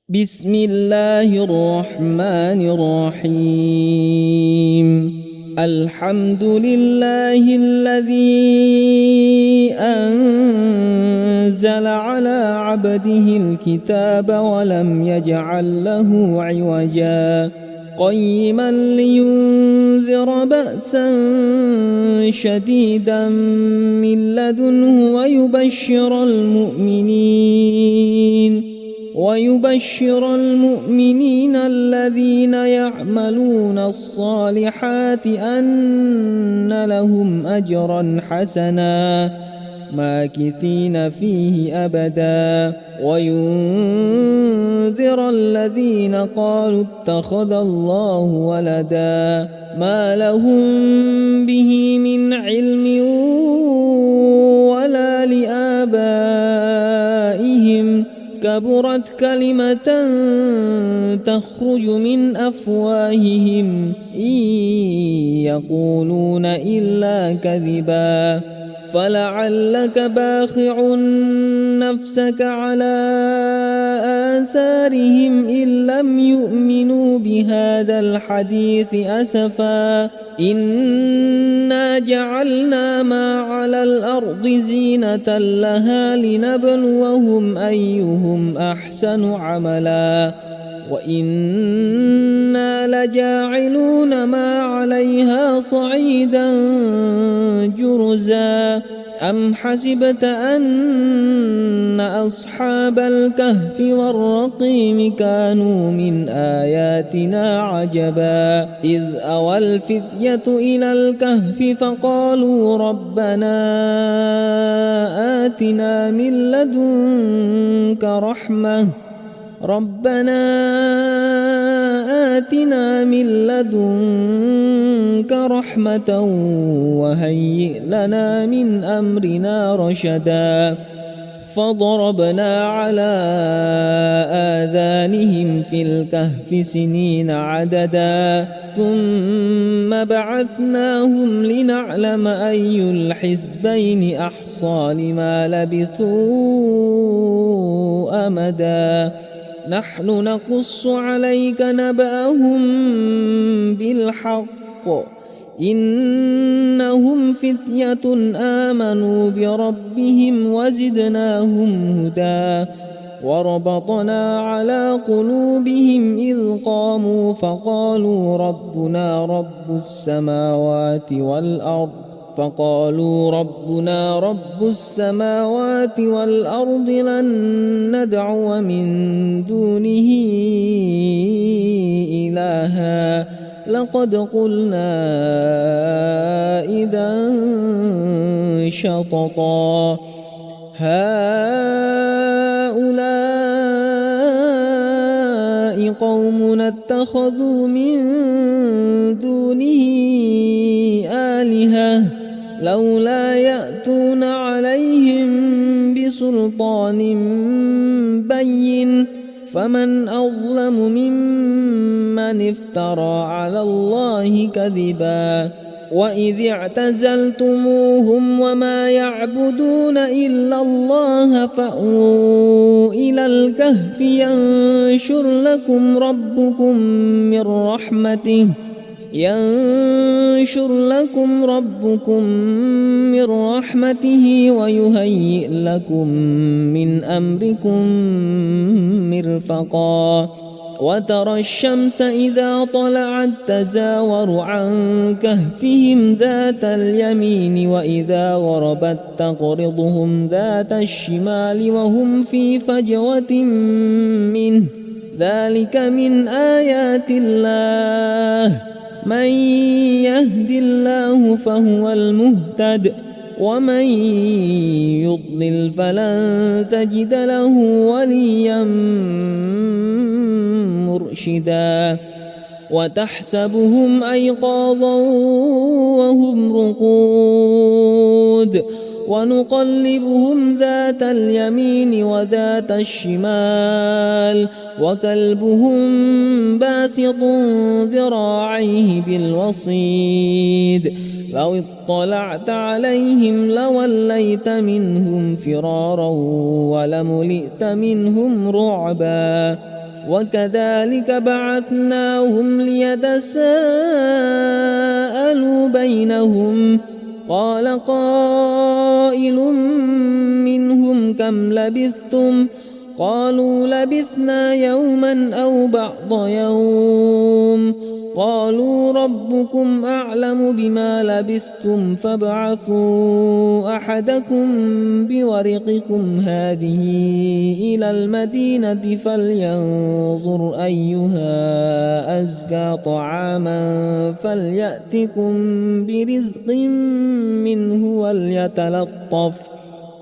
بسم الله الرحمن الرحيم. الحمد لله الذي أنزل على عبده الكتاب ولم يجعل له عوجا قيما لينذر بأسا شديدا من لدنه ويبشر المؤمنين الذين يعملون الصالحات أن لهم أجرا حسنا ماكثين فيه أبدا وينذر الذين قالوا اتخذ الله ولدا ما لهم به من علم ولا لآبائهم كبرت كلمة تخرج من أفواههم إن يقولون إلا كذبا فلعلك باخع نفسك على آثارهم إن لم يؤمنوا بهذا الحديث أسفا إنا جعلنا ما على الأرض زينة لها لنبلوهم أيهم أحسن عملا وإنا لجاعلون ما عليها صعيدا جرزا أم حسبت أن أصحاب الكهف والرقيم كانوا من آياتنا عجبا إذ أوى الفتية إلى الكهف فقالوا ربنا آتنا من لدنك رحمة وهيئ لنا من أمرنا رشدا فضربنا على آذانهم في الكهف سنين عددا ثم بعثناهم لنعلم أي الحزبين أحصى لما لبثوا أمدا نحن نقص عليك نبأهم بالحق إنهم فتية آمنوا بربهم وزدناهم هدى وربطنا على قلوبهم إذ قاموا فقالوا ربنا رب السماوات والأرض لن ندعو من دونه إلها لقد قلنا إذا شططا هؤلاء قومنا اتخذوا من دونه آلهة لولا يأتون عليهم بسلطان بين فمن أظلم ممن افترى على الله كذبا وإذ اعتزلتموهم وما يعبدون إلا الله فأووا إلى الكهف ينشر لكم ربكم من رحمته ويهيئ لكم من أمركم مرفقا وترى الشمس إذا طلعت تزاور عن كهفهم ذات اليمين وإذا غربت تقرضهم ذات الشمال وهم في فجوة منه ذلك من آيات الله من يهد الله فهو المهتد ومن يضلل فلن تجد له وليا مرشدا وتحسبهم أيقاظا وهم رقود ونقلبهم ذات اليمين وذات الشمال وكلبهم باسط ذراعيه بالوصيد لو اطلعت عليهم لوليت منهم فرارا ولملئت منهم رعبا وكذلك بعثناهم ليتساءلوا بينهم قال قائل منهم كم لبثتم قالوا لبثنا يوما أو بعض يوم قالوا ربكم أعلم بما لبثتم فابعثوا أحدكم بورقكم هذه إلى المدينة فلينظر أيها أزكى طعاما فليأتكم برزق منه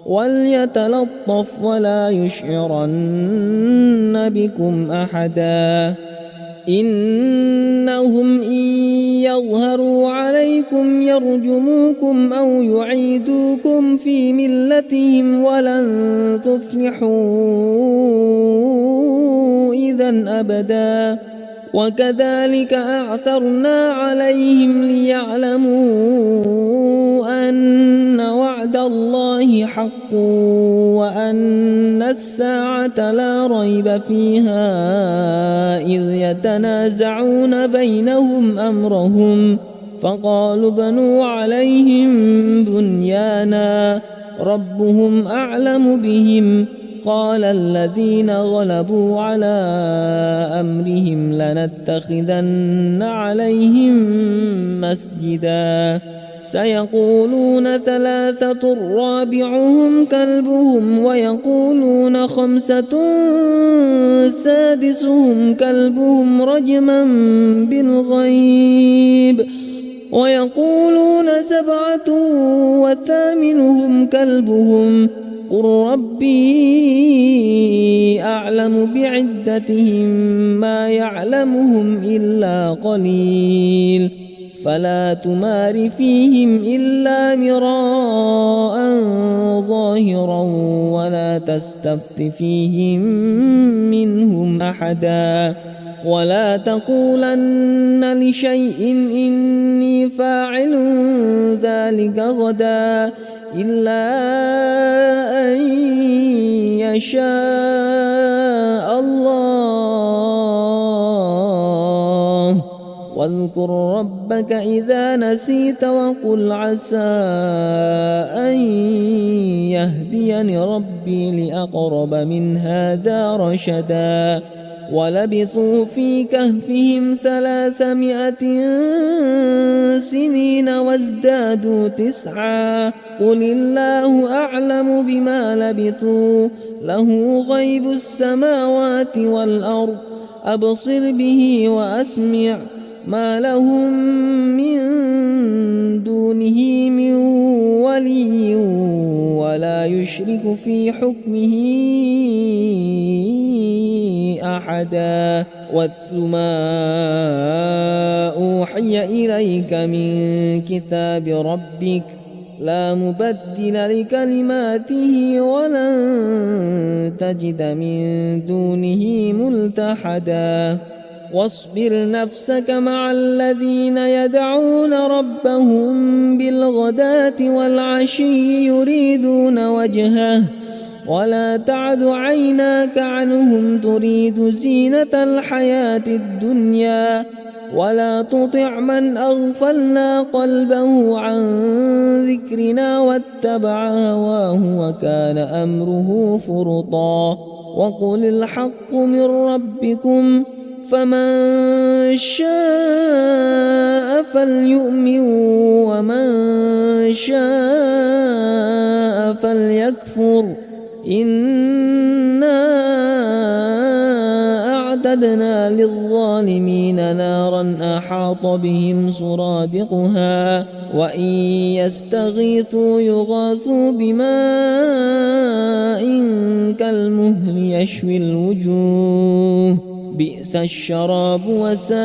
وليتلطف ولا يشعرن بكم أحدا إنهم إن يظهروا عليكم يرجموكم أو يعيدوكم في ملتهم ولن تفلحوا إذا أبدا وكذلك أعثرنا عليهم ليعلموا أن وعد الله حق وأن الساعة لا ريب فيها إذ يتنازعون بينهم أمرهم فقالوا بنوا عليهم بنيانا ربهم أعلم بهم قال الذين غلبوا على أمرهم لنتخذن عليهم مسجدا سيقولون ثلاثة رابعهم كلبهم ويقولون خمسة سادسهم كلبهم رجما بالغيب ويقولون سبعة وثامنهم كلبهم قل ربي أعلم بعدتهم ما يعلمهم إلا قليل فلا تمار فيهم إلا مراء ظاهرا ولا تستفت فيهم منهم أحدا ولا تقولن لشيء إني فاعل ذلك غدا إلا أن يشاء الله واذكر ربك إذا نسيت وقل عسى أن يهديني ربي لأقرب من هذا رشدا ولبثوا في كهفهم 300 سنين وازدادوا 9 قل الله أعلم بما لبثوا له غيب السماوات والأرض أبصر به وأسمع ما لهم من دونه من ولي ولا يشرك في حكمه أحدا واتل ما أوحي إليك من كتاب ربك لا مبدل لكلماته ولن تجد من دونه ملتحدا واصبر نفسك مع الذين يدعون ربهم بالغداة والعشي يريدون وجهه ولا تعد عيناك عنهم تريد زينة الحياة الدنيا ولا تطع من أغفلنا قلبه عن ذكرنا واتبع هواه وكان أمره فرطا وقل الحق من ربكم فمن شاء فليؤمن ومن شاء فليكفر إنا أعتدنا للظالمين نارا أحاط بهم سرادقها وإن يستغيثوا يغاثوا بماء كالمهل يشوي الوجوه بئس الشراب وساءت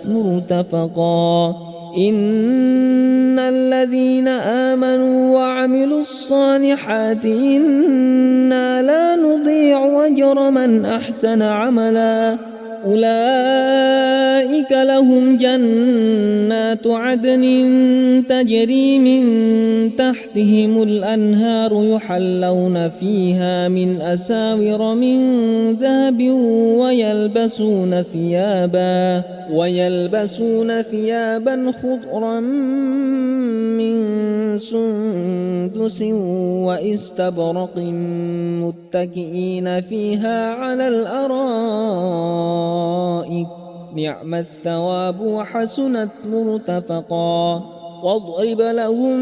مرتفقا إن الذين آمنوا وعملوا الصالحات إنا لا نضيع أجر من أحسن عملا أولئك لهم جنات عدن تجري من تحتهم الأنهار يحلون فيها من أساور من ذهب ويلبسون ثيابا خضرا من سندس واستبرق متكئين فيها على الأرائك نعم الثواب وحسنت مرتفقا واضرب لهم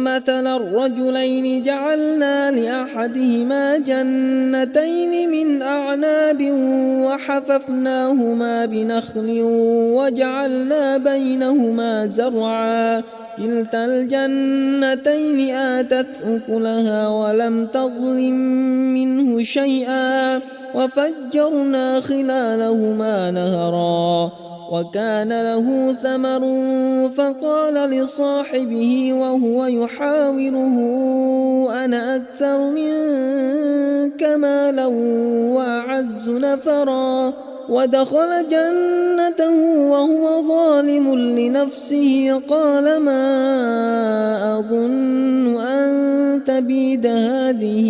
مثلا الرجلين جعلنا لأحدهما جنتين من أعناب وحففناهما بنخل وجعلنا بينهما زرعا كلتا الجنتين آتت أكلها ولم تظلم منه شيئا وفجرنا خلالهما نهرا وكان له ثمر فقال لصاحبه وهو يحاوره أنا أكثر منك مالا وأعز نفرا ودخل جنته وهو ظالم لنفسه قال ما أظن أن تبيد هذه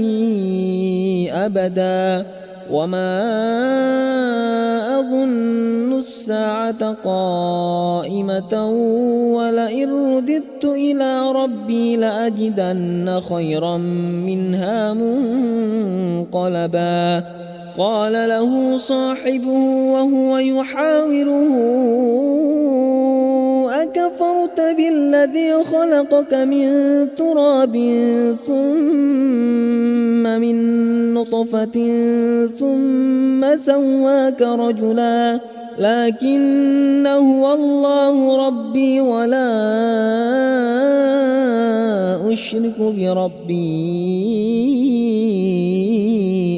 أبدا وما أظن الساعة قائمة ولئن رددت إلى ربي لأجدن خيرا منها منقلبا قال له صاحبه وهو يحاوره أكفرت بالذي خلقك من تراب ثم من نطفة ثم سواك رجلا لكن هو الله ربي ولا أشرك بربي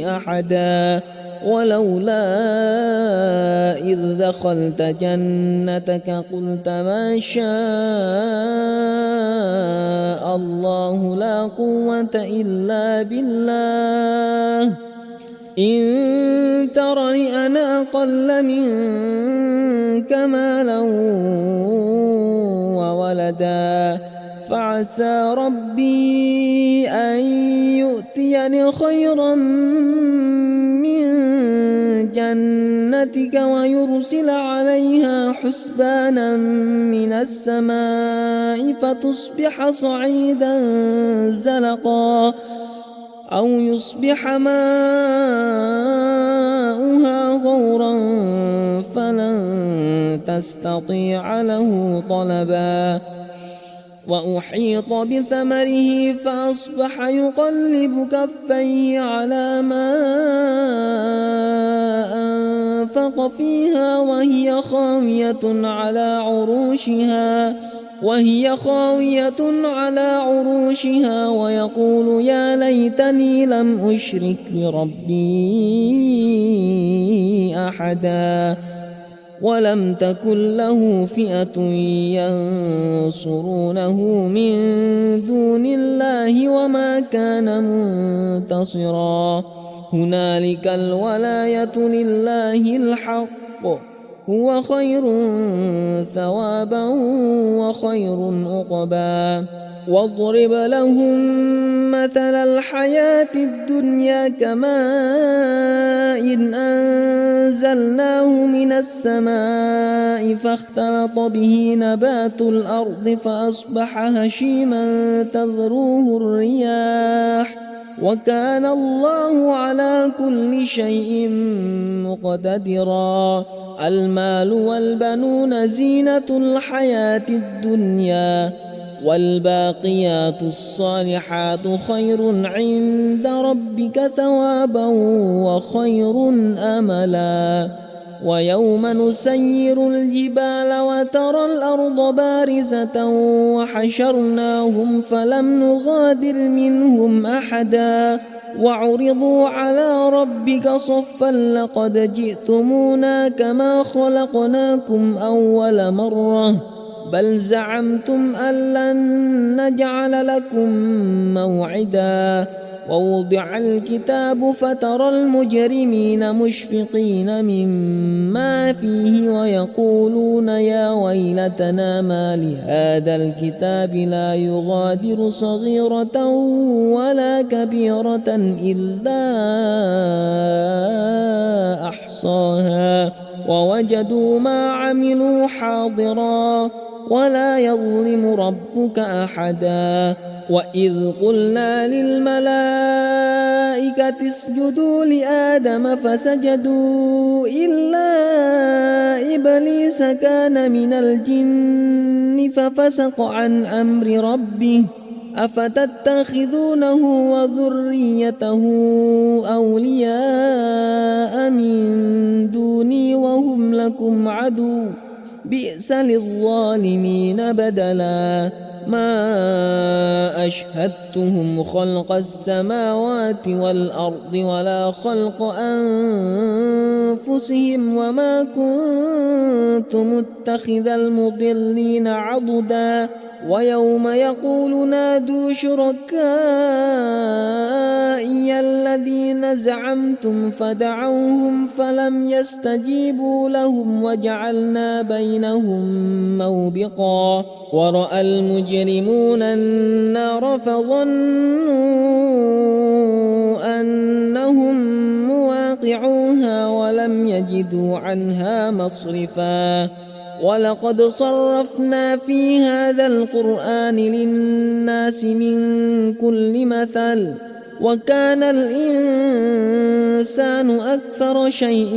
أحدا ولولا إذ دخلت جنتك قلت ما شاء الله لا قوة إلا بالله إن ترني أنا أقل منك مالا وولدا فعسى ربي أن يؤتيني خيرا من جنتك ويرسل عليها حسبانا من السماء فتصبح صعيدا زلقا أو يصبح ماؤها غورا فلن تستطيع له طلبا وأحيط بثمره فأصبح يقلب كفيه على ما أنفق فيها وهي خاوية على عروشها ويقول يا ليتني لم أشرك بربي أحدا ولم تكن له فئة ينصرونه من دون الله وما كان منتصرا هنالك الولاية لله الحق هو خير ثوابا وخير عقبا واضرب لهم مثل الحياة الدنيا كماء أنزلناه من السماء فاختلط به نبات الأرض فأصبح هشيما تذروه الرياح وكان الله على كل شيء مقتدرا المال والبنون زينة الحياة الدنيا والباقيات الصالحات خير عند ربك ثوابا وخير أملا ويوم نسير الجبال وترى الأرض بارزة وحشرناهم فلم نغادر منهم أحدا وعرضوا على ربك صفا لقد جئتمونا كما خلقناكم أول مرة بل زعمتم أن لن نجعل لكم موعدا ووضع الكتاب فترى المجرمين مشفقين مما فيه ويقولون يا ويلتنا ما لهذا الكتاب لا يغادر صغيرة ولا كبيرة إلا أحصاها ووجدوا ما عملوا حاضرا ولا يظلم ربك أحدا. وإذ قلنا للملائكة اسجدوا لآدم فسجدوا إلا إبليس كان من الجن ففسق عن أمر ربه أفتتخذونه وذريته أولياء من دوني وهم لكم عدو بئس للظالمين بدلا. ما أشهدتهم خلق السماوات والأرض ولا خلق أنفسهم وما كنت متخذ المضلين عضدا. ويوم يقول نادوا شركائي الذين زعمتم فدعوهم فلم يستجيبوا لهم وجعلنا بينهم موبقا. ورأى المجرمون النار فظنوا أنهم مواقعوها ولم يجدوا عنها مصرفا. ولقد صرفنا في هذا القرآن للناس من كل مثل وكان الإنسان أكثر شيء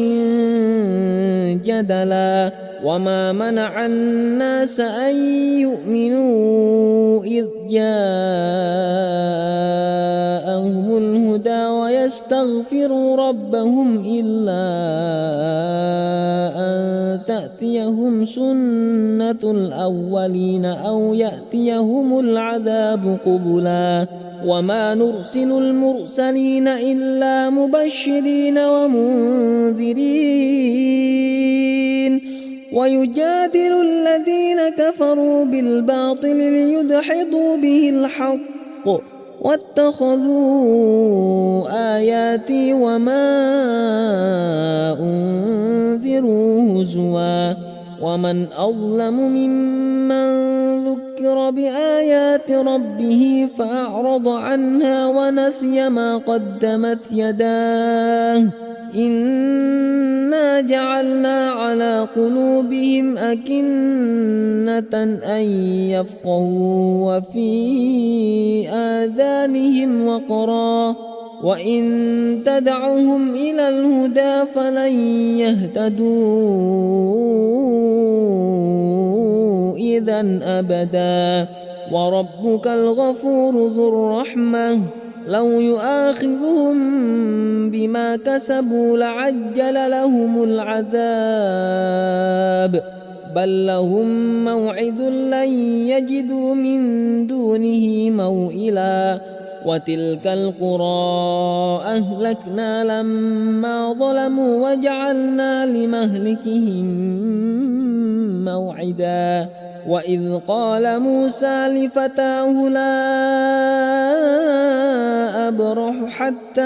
جدلا. وما منع الناس أن يؤمنوا إذ جاءهم الهدى ويستغفروا ربهم إلا أن تأتيهم سنة الأولين أو يأتيهم العذاب قبلا. وما نرسل المرسلين إلا مبشرين ومنذرين ويجادل الذين كفروا بالباطل ليدحضوا به الحق واتخذوا آياتي وما أنذروا هزوا. ومن أظلم ممن ذكر بآيات ربه فأعرض عنها ونسي ما قدمت يداه إنا جعلنا على قلوبهم أكنة أن يفقهوا وفي آذانهم وقرا وإن تدعهم إلى الهدى فلن يهتدوا إذا أبدا. وربك الغفور ذو الرحمة لو يؤاخذهم بما كسبوا لعجل لهم العذاب بل لهم موعد لن يجدوا من دونه موئلا. وتلك القرى أهلكنا لما ظلموا وجعلنا لمهلكهم موعدا. وإذ قال موسى لفتاه لا أبرح حتى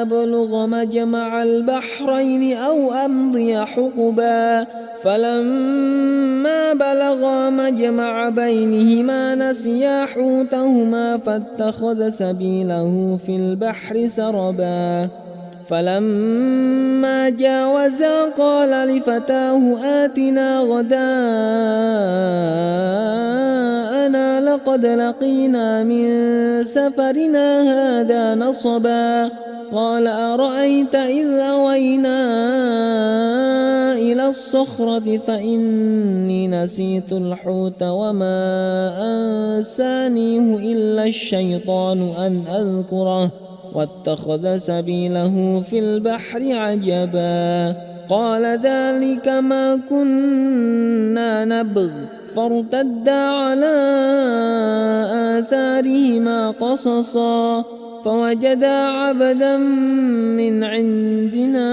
أبلغ مجمع البحرين أو أمضي حقبا فلما بلغا مجمع بينهما نسيا حوتهما فاتخذ سبيله في البحر سربا. فلما جاوزا قال لفتاه آتنا غداءنا لقد لقينا من سفرنا هذا نصبا. قال أرأيت إذ أوينا إلى الصخرة فإني نسيت الحوت وما أنسانيه إلا الشيطان أن أذكره واتخذ سبيله في البحر عجبا. قال ذلك ما كنا نبغ فارتدا على آثارهما قصصا فوجدا عبدا من عندنا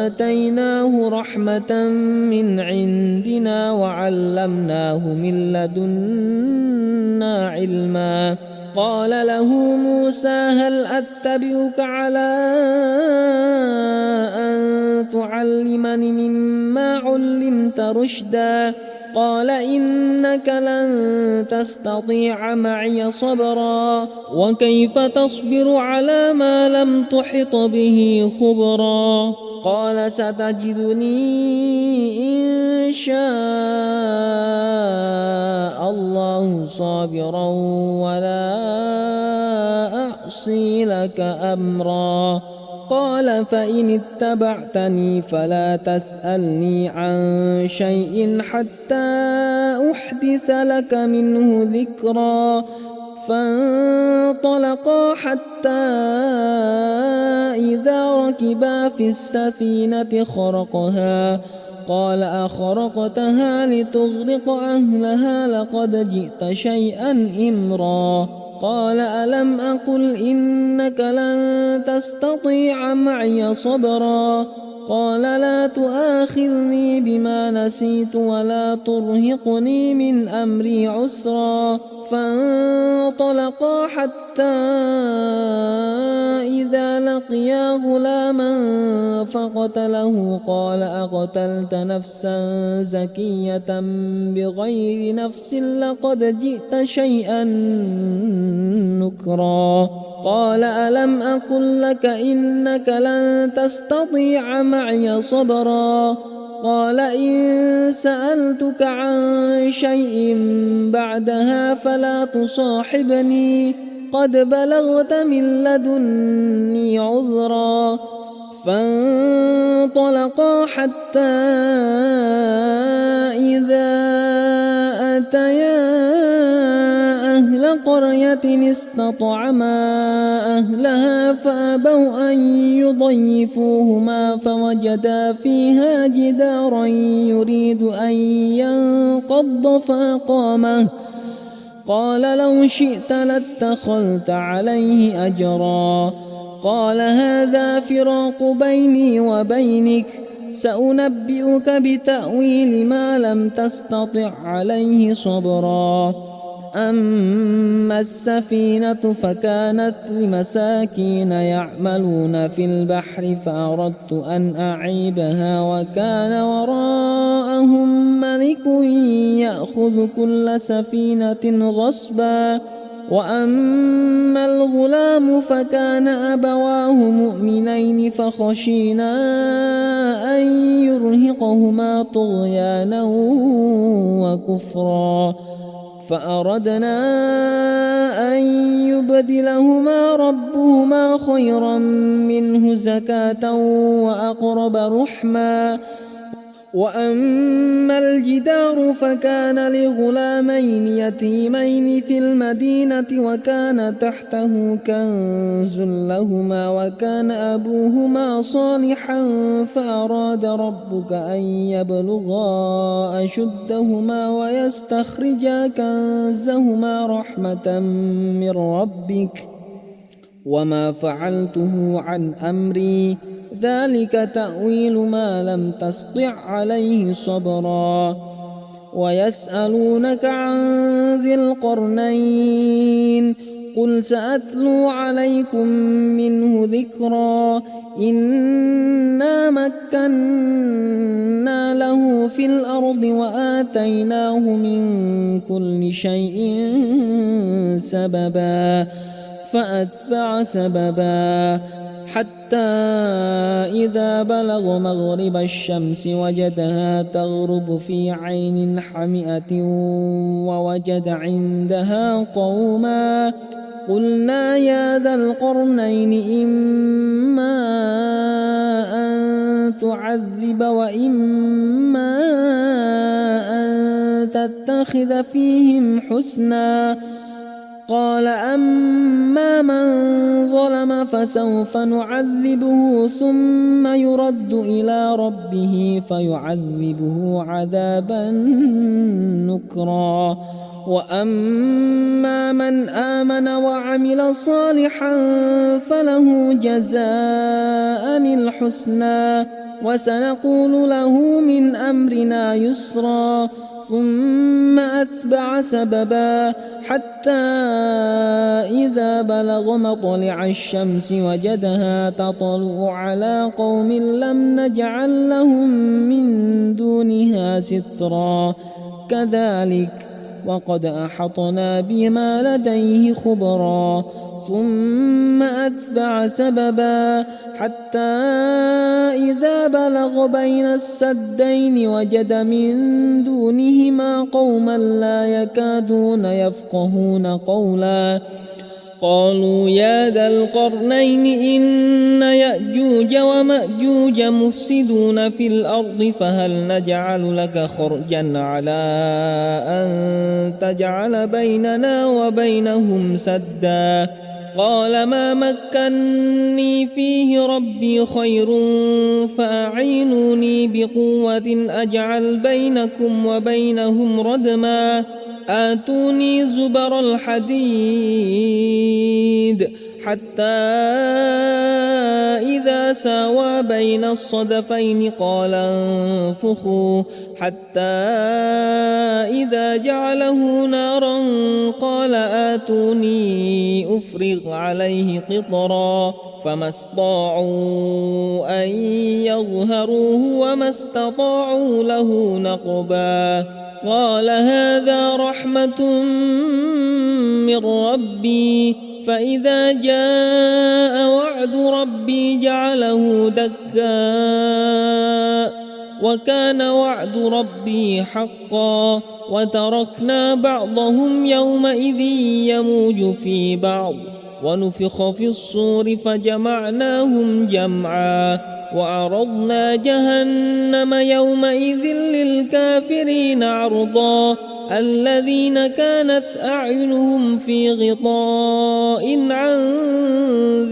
آتيناه رحمة من عندنا وعلمناه من لدنا لدنا علما. قال له موسى هل أتبعك على أن تعلمني مما علمت رشدا؟ قال إنك لن تستطيع معي صبرا وكيف تصبر على ما لم تحط به خبرا؟ قال ستجدني إن شاء الله صابرا ولا أعصي لك أمرا. قال فإن اتبعتني فلا تسألني عن شيء حتى أحدث لك منه ذكرا. فانطلقا حتى إذا ركبا في السفينة خرقها. قال أخرقتها لتغرق أهلها لقد جئت شيئا إمرا. قال ألم أقل إنك لن تستطيع معي صبرا؟ قال لا تؤاخذني بما نسيت ولا ترهقني من أمري عسرا. فانطلقا حتى إذا لقيا غلاما فقتله. قال أقتلت نفسا زكية بغير نفس لقد جئت شيئا نكرا. قال ألم أقل لك إنك لن تستطيع معي صبرا؟ قال إن سألتك عن شيء بعدها فلا تصاحبني قد بلغت من لدني عذرا. فانطلقا حتى إذا أتيا أهل قرية استطعما أهلها فأبوا أن يضيفوهما فوجدا فيها جدارا يريد أن ينقض فأقامه. قال لو شئت لاتخذت عليه أجرا. قال هذا فراق بيني وبينك سأنبئك بتأويل ما لم تستطع عليه صبرا. أما السفينة فكانت لمساكين يعملون في البحر فأردت أن أعيبها وكان وراءهم ملك يأخذ كل سفينة غصبا. وأما الغلام فكان أبواه مؤمنين فخشينا أن يرهقهما طغيانا وكفرا. فأردنا أن يبدلهما ربهما خيرا منه زكاة وأقرب رحما. وأما الجدار فكان لغلامين يتيمين في المدينة وكان تحته كنز لهما وكان أبوهما صالحا فأراد ربك أن يبلغا أشدهما ويستخرجا كنزهما رحمة من ربك وما فعلته عن أمري ذلك تأويل ما لم تسطع عليه صبرا. ويسألونك عن ذي القرنين قل سأتلو عليكم منه ذكرا. إنا مكنا له في الأرض وآتيناه من كل شيء سببا. فأتبع سببا حتى إذا بلغ مغرب الشمس وجدها تغرب في عين حمئة ووجد عندها قوما. قلنا يا ذا القرنين إما أن تعذب وإما أن تتخذ فيهم حسنا. قال أما من ظلم فسوف نعذبه ثم يرد إلى ربه فيعذبه عذابا نكرا. وأما من آمن وعمل صالحا فله جزاء الحسنى وسنقول له من أمرنا يسرا. ثم أتبع سببا حتى إذا بلغ مطلع الشمس وجدها تطلع على قوم لم نجعل لهم من دونها سترا كذلك وقد أحطنا بما لديه خبرا ثم أتبع سببا حتى إذا بلغ بين السدين وجد من دونهما قوما لا يكادون يفقهون قولا قالوا يا ذا القرنين إن يأجوج ومأجوج مفسدون في الأرض فهل نجعل لك خرجا على أن تجعل بيننا وبينهم سدا قال ما مكني فيه ربي خير فأعينوني بقوة أجعل بينكم وبينهم ردما آتوني زبر الحديد حتى إذا ساوى بين الصدفين قال انفخوا حتى إذا جعله نارا قال آتوني أفرغ عليه قطرا فما استطاعوا أن يظهروه وما استطاعوا له نقبا قال هذا رحمة من ربي فإذا جاء وعد ربي جعله دكا وكان وعد ربي حقا وتركنا بعضهم يومئذ يموج في بعض ونفخ في الصور فجمعناهم جمعا وعرضنا جهنم يومئذ للكافرين عرضا الذين كانت أعينهم في غطاء عن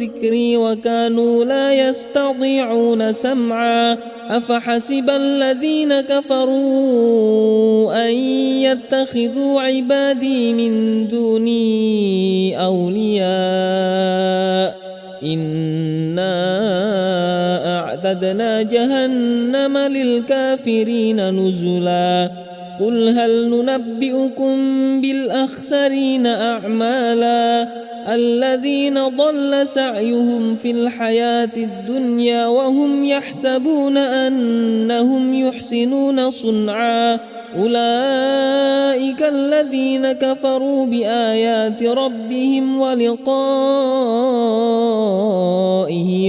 ذكري وكانوا لا يستطيعون سمعا أفحسب الذين كفروا أن يتخذوا عبادي من دوني أولياء إنا أعتدنا جهنم للكافرين نزلا قل هل ننبئكم بالأخسرين أعمالا الذين ضل سعيهم في الحياة الدنيا وهم يحسبون أنهم يحسنون صنعا أولئك الذين كفروا بآيات ربهم ولقائه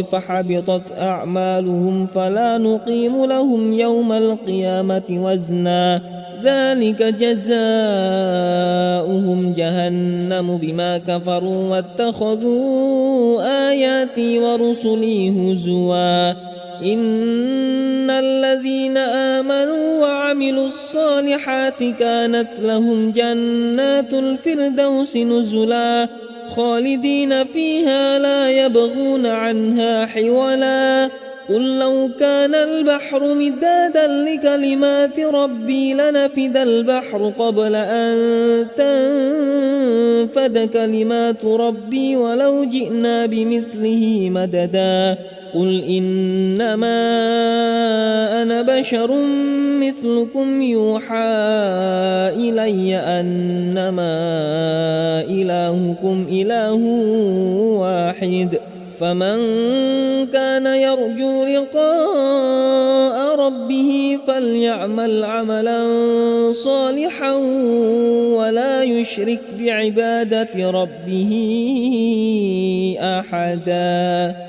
فحبطت أعمالهم فلا نقيم لهم يوم القيامة وزنا ذلك جزاؤهم جهنم بما كفروا واتخذوا آياتي ورسلي هزوا إن الذين آمنوا وعملوا الصالحات كانت لهم جنات الفردوس نزلا خالدين فيها لا يبغون عنها حولا قل لو كان البحر مدادا لكلمات ربي لنفد البحر قبل أن تنفد كلمات ربي ولو جئنا بمثله مددا قل إنما أنا بشر مثلكم يوحى إلي أنما إلهكم إله واحد فمن كان يرجو لقاء ربه فليعمل عملا صالحا ولا يشرك بعبادة ربه أحدا.